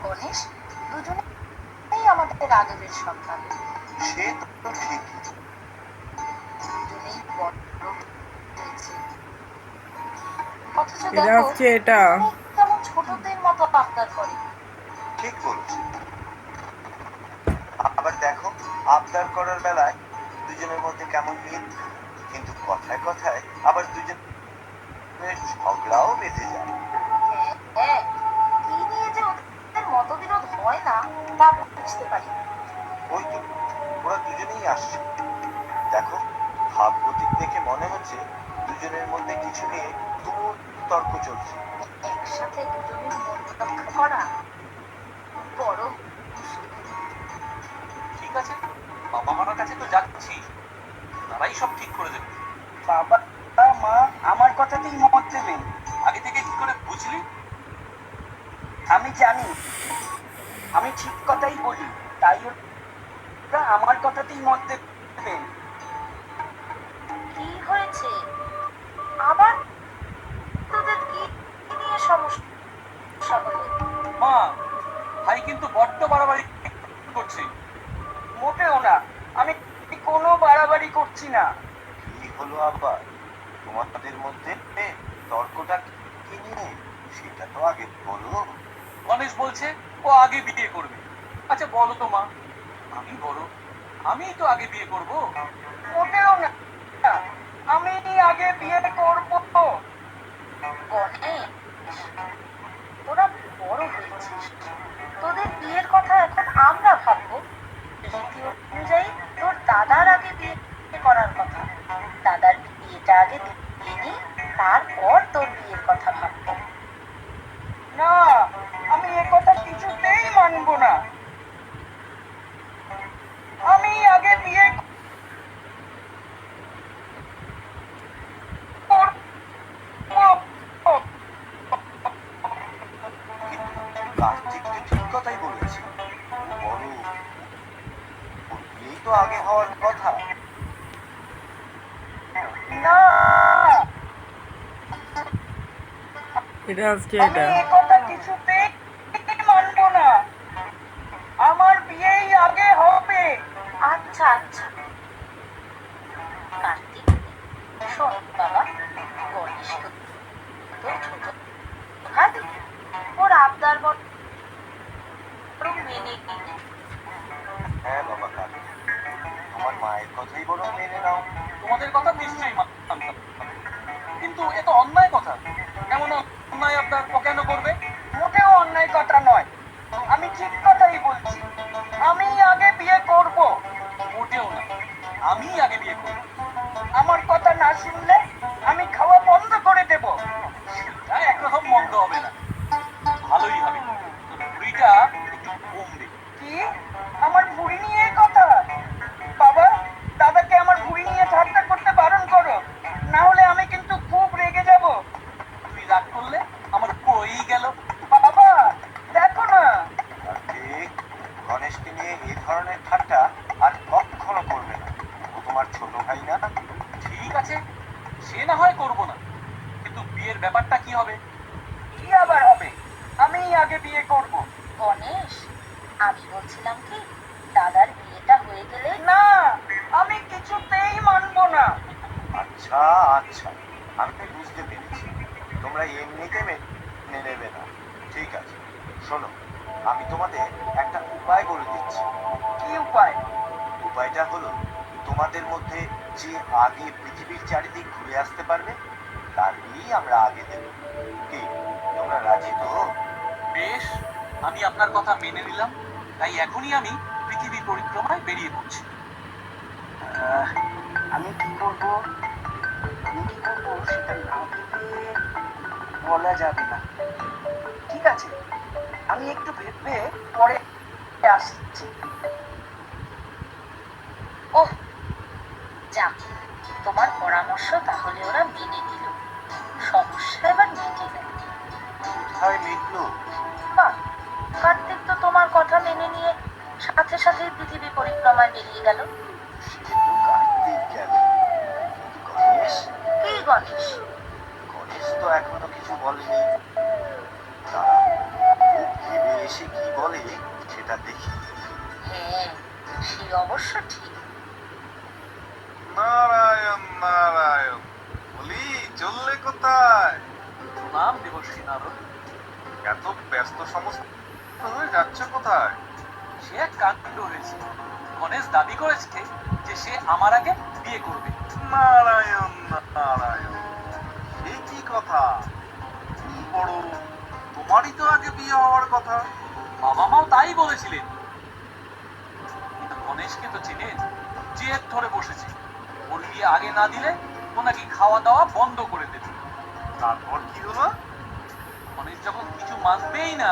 গণেশ দুজনেই আমাদের আদরের সন্তান। সে তো ঠিক, দুজনেই বড় হয়েছে, অথচ এটা দেখো হচ্ছে এটা কেমন ছোটদের মতো আবদার করে। ঠিক বলেছে। আবার দেখো আবদার করার বেলায় দুজনের মধ্যে কেমন মিল, কিন্তু কথায় কথায় আবার দুজনের ঝগড়াও বেঁধে যায়। হ্যাঁ, কি নিয়ে যে ওদের মতবিরোধ হয় না তা বুঝতে পারি। ওই তো ওরা দুজনেই আসছে, দেখো ভাব গতিক দেখে মনে হচ্ছে দুজনের মধ্যে কিছু নিয়ে তুমুল তর্ক চলছে। একসাথে দুজনের মন রক্ষা করা বড় মুশকিল। ঠিক আছে, বাবা মার কাছে তো যাচ্ছি, তারাই সব ঠিক করে দেবে। বাবা মা আমার কথাতেই মত দেবেন। আগে থেকে কি করে বুঝলি? আমি জানি আমি ঠিক কথাই বলি, তাই ওরা আমার কথাতেই মত দেবেন। কি হয়েছে আবার? তোদের কি নিয়ে সমস্যা হলো? মা, ভাই কিন্তু বড্ড বাড়াবাড়ি করছে। মোটেও না, আমি কোনো বাড়াবাড়ি করছি না। কি হলো আবার তোমাদের মধ্যে? তর্কটা কি নিয়ে সেটা তো আগে বলো। গণেশ বলছে ও আগে বিয়ে করবে। আচ্ছা বলো তো মা, আমি বড়, আমিই তো আগে বিয়ে করব। মোটেও না, আমি আগে বিয়ে করব। গণেশ, তোরা বড় হয়েছিস, তোদের বিয়ের কথা এখন আমরা ভাববো। রীতি অনুযায়ী তোর দাদার আগে বিয়ে করার কথা। দাদার বিয়েটা আগে দিয়ে নি, তারপর তোর বিয়ের কথা ভাববো। না, আমি এ কথা কিছুতেই মানবো না। আমি আগে বিয়ে কার্তিক তো ঠিক কথাই বলেছে, বড় ওর বিয়েই তো আগে হওয়ার কথা। না, এটা হচ্ছে আমি এটা এ কথা কিছুতেই মানবো না। আমার বিয়েই আগে হবে। আচ্ছা আচ্ছা কার্তিক, শোন বাবা, গণেশ তো তোর ছোট ভাই, ওর আবদার বরং মেনে নিই। হ্যাঁ বাবা কার্তিক, তোমার মায়ের কথাই বরং মেনে নাও। তোমাদের কথা নিশ্চয়ই মানতাম, কিন্তু এ তো অন্যায় কথা। এমন অন্যায় আপনার ও কেন করবে? মোটেও অন্যায় কথা নয়, আমি ঠিক কথাই বলছি। আমি আগে বিয়ে করব। মোটেও না, আমি আগে বিয়ে করব। আমার কথা না শুনলে আমি খাওয়া বন্ধ করে দেব। সেটা একরকম মন্দ হবে না, ভালোই হবে। তোর বুড়িটা একটু কমবে। কি আমার ভুঁড়ি নিয়ে কথা? বাবা, দাদাকে আমার ভুঁড়ি নিয়ে ঠাট্টা করতে বারণ করো, না হলে আমি কিন্তু খুব রেগে যাব। তুই রাগ করলে আমার কই গেল। বাবা দেখো না। কার্তিক, গণেশকে নিয়ে এই ধরনের ঠাট্টা আর কখনো করবে না, ও তোমার ছোট ভাই না। ঠিক আছে, সে না হয় করবো না, কিন্তু বিয়ের ব্যাপারটা কি হবে? কি আবার হবে? আমি আগে বিয়ে করব। গণেশ, আমি বলছিলাম কি, দাদার বিয়েটা হয়ে গেলে না, আমি কিছুতেই মানবো না। আচ্ছা আচ্ছা, আমি বুঝতে পেরেছি, তোমরা এমনিতে মেনে নেবে না। ঠিক আছে, শোনো, আমি তোমাদের একটা উপায় বলে দিচ্ছি। কি উপায়? উপায়টা হলো, তোমাদের মধ্যে যে আগে পৃথিবীর চারিদিক ঘুরে আসতে পারবে তার বিয়েই আমরা আগে দেব। কি তোমরা রাজি তো? বেশ, আমি আপনার কথা মেনে নিলাম। তাই এখনই আমি পৃথিবী পরিক্রমায় বেরিয়ে পড়ছি। আমি কি করব, আমি কি করব সেটা না ভেবে বলা যাবে না। ঠিক আছে, আমি একটু ভেবে পরে আসছি। ওহ যাক, তোমার পরামর্শ তাহলে ওরা মেনে নিল, সমস্যা এবার মিটে গেল। কোথায় মিটলো? বাহ, কার্তিক তো তোমার কথা মেনে নিয়ে সাথে সাথে পৃথিবী পরিক্রমায় বেরিয়ে গেল। সে তো কার্তিক গেল, কিন্তু গণেশ? কি গণেশ? গণেশ তো এখনো কিছু বলেনি। দাঁড়াও, খুব ভেবে এসে কি বলে সেটা দেখি। হ্যাঁ, সে অবশ্য ঠিক। নারায়ণ নারায়ণ, বলি চললে কোথায়? প্রণাম দেবশ্রী নারদ। এত ব্যস্ত সমস্ত হয়ে যাচ্ছ কোথায়? সে এক কাণ্ড হয়েছে। গণেশ দাবি করেছে যে সে আমার আগে বিয়ে করবে। নারায়ণ নারায়ণ, সে কি কথা? কি বড়, তোমারই তো আগে বিয়ে হওয়ার কথা। বাবা মাও তাই বলেছিলেন, কিন্তু গণেশকে তো চেনেন, জেদ ধরে বসেছে ওর বিয়ে আগে না দিলে ও নাকি খাওয়া দাওয়া বন্ধ করে দেবে। তারপর কি হলো? গণেশ যখন কিছু মানবেই না,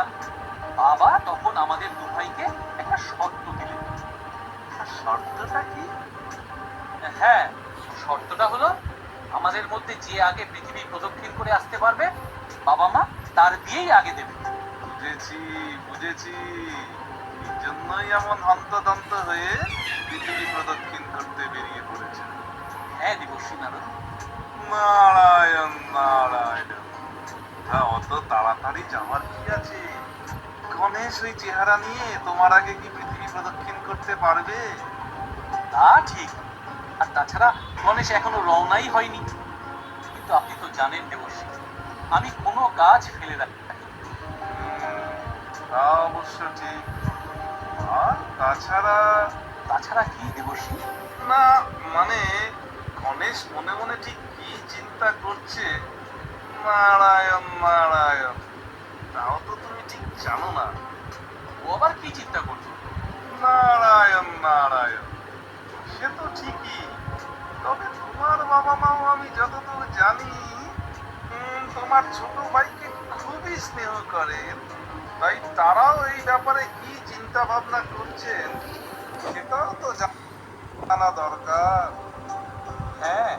বাবা তখন আমাদের দু ভাইকে একটা শর্ত দিলেন। শর্তটা কি? হ্যাঁ, শর্তটা হলো আমাদের মধ্যে যে আগে পৃথিবী প্রদক্ষিণ করে আসতে পারবে বাবা মা তার বিয়েই আগে দেবে। বুঝেছি বুঝেছি, এই জন্যই এমন হন্তদন্ত হয়ে পৃথিবী প্রদক্ষিণ করতে বেরিয়ে পড়েছে। হ্যাঁ দেবশ্রী নারদ। নারায়ণ নারায়ণ, তা অত তাড়াতাড়ি যাওয়ার কি আছে? গণেশ ওই চেহারা নিয়ে তোমার আগে কি পৃথিবী প্রদক্ষিণ করতে পারবে? তা ঠিক, আর তাছাড়া গণেশ এখনো রওনাই হয়নি। কিন্তু আপনি তো জানেন দেবশ্রী, আমি কোনো কাজ ফেলে রাখি না। তা অবশ্য ঠিক। আর তাছাড়া? তাছাড়া কি দেবশ্রী? না, মানে গণেশ মনে মনে ঠিক কি চিন্তা করছে, নারায়ণ নারায়ণ, তাও তো তুমি ঠিক জানো না। ও আবার কি চিন্তা করছো? নারায়ণ নারায়ণ, সে তো ঠিকই, তবে তোমার বাবা মাও আমি যতদূর জানি তোমার ছোট ভাইকে খুবই স্নেহ করেন, তাই তারাও এই ব্যাপারে কি চিন্তা ভাবনা করছেন সেটাও তো জানা দরকার। হ্যাঁ,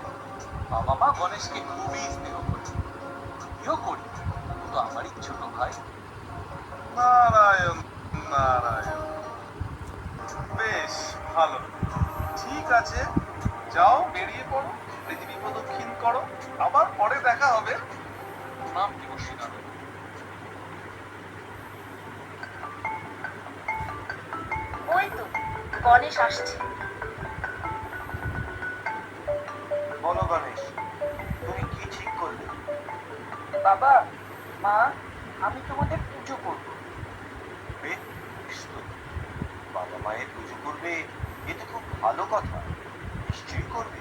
বাবা মা গণেশকে খুবই স্নেহ করে, আমিও করি, ও তো আমারই ছোট ভাই। নারায়ণ নারায়ণ, বেশ ভালো, ঠিক আছে, যাও বেরিয়ে পড়ো, পৃথিবী প্রদক্ষিণ করো, আবার পরে দেখা হবে। প্রণাম দেবশ্রী নারদ। ওই তো গণেশ আসছে। বলো গণেশ, তুমি কি ঠিক করলে? বাবা মা, আমি তোমাদের পুজো করব। বেশ তো, বাবা মায়ের পুজো করবে, এ তো খুব ভালো কথা, নিশ্চয়ই করবে।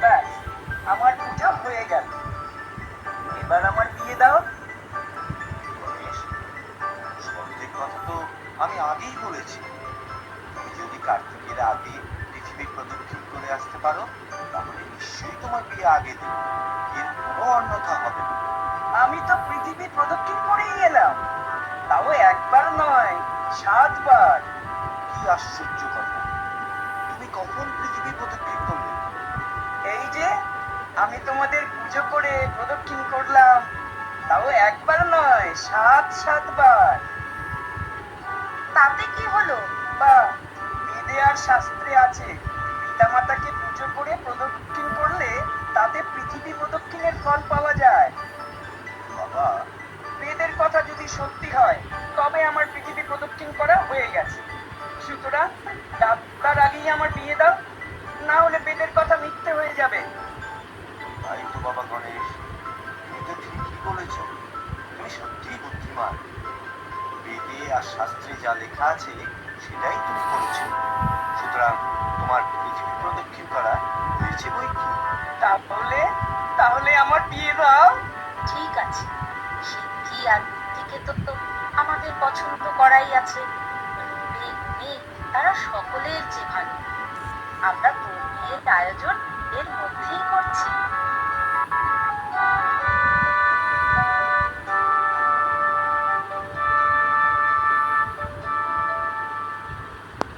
ব্যাস, আমার পুজো হয়ে গেল, এবার আমার বিয়ে দাও। গণেশ, শর্তের কথা তো আমি আগেই বলেছি, তুমি যদি কার্তিকের আগে পৃথিবী প্রদক্ষিণ করে আসতে পারো তাহলে নিশ্চয়ই তোমার বিয়ে আগে দেবে, এর কোনো অন্যথা হবে না। আমি তো পৃথিবী প্রদক্ষিণ করেই এলাম, তাও একবার নয় 7 বার। কি আশ্চর্য কথা, তুমি কখন পৃথিবী প্রদক্ষিণ করলে? এই যে আমি তোমাদের পুজো করে প্রদক্ষিণ করলাম, তাও একবার নয় 7 বার। তাতে কি হলো? বা বেদে আর শাস্ত্রে আছে, পিতামাতাকে পুজো করে প্রদক্ষিণ করলে তাতে পৃথিবী প্রদক্ষিণের ফল পাওয়া যায়। বাবা, বেদের কথা যদি সত্যি হয় তবে আমার পৃথিবী প্রদক্ষিণ করা হয়ে গেছে। সুতরাং তার আগেই আমার বিয়ে দাও, না হলে বেদের কথা মিথ্যে হয়ে যাবে। তাই তো বাবা গণেশ, তুমি তো ঠিকই বলেছ, তুমি সত্যিই বুদ্ধিমান। বেদে আর শাস্ত্রে যা লেখা আছে সেটাই তুমি করেছো। সুতরাং তোমার পৃথিবী প্রদক্ষিণ করা হয়েছে বই কি। তাহলে তাহলে আমার বিয়ে দাও। ঠিক আছে, সিদ্ধি আর বুদ্ধিকে তো আমাদের পছন্দ করাই আছে। রূপে গুণে তারা সকলের চেয়ে ভালো। আমরা তোর বিয়ের আয়োজন এর মধ্যেই করছি।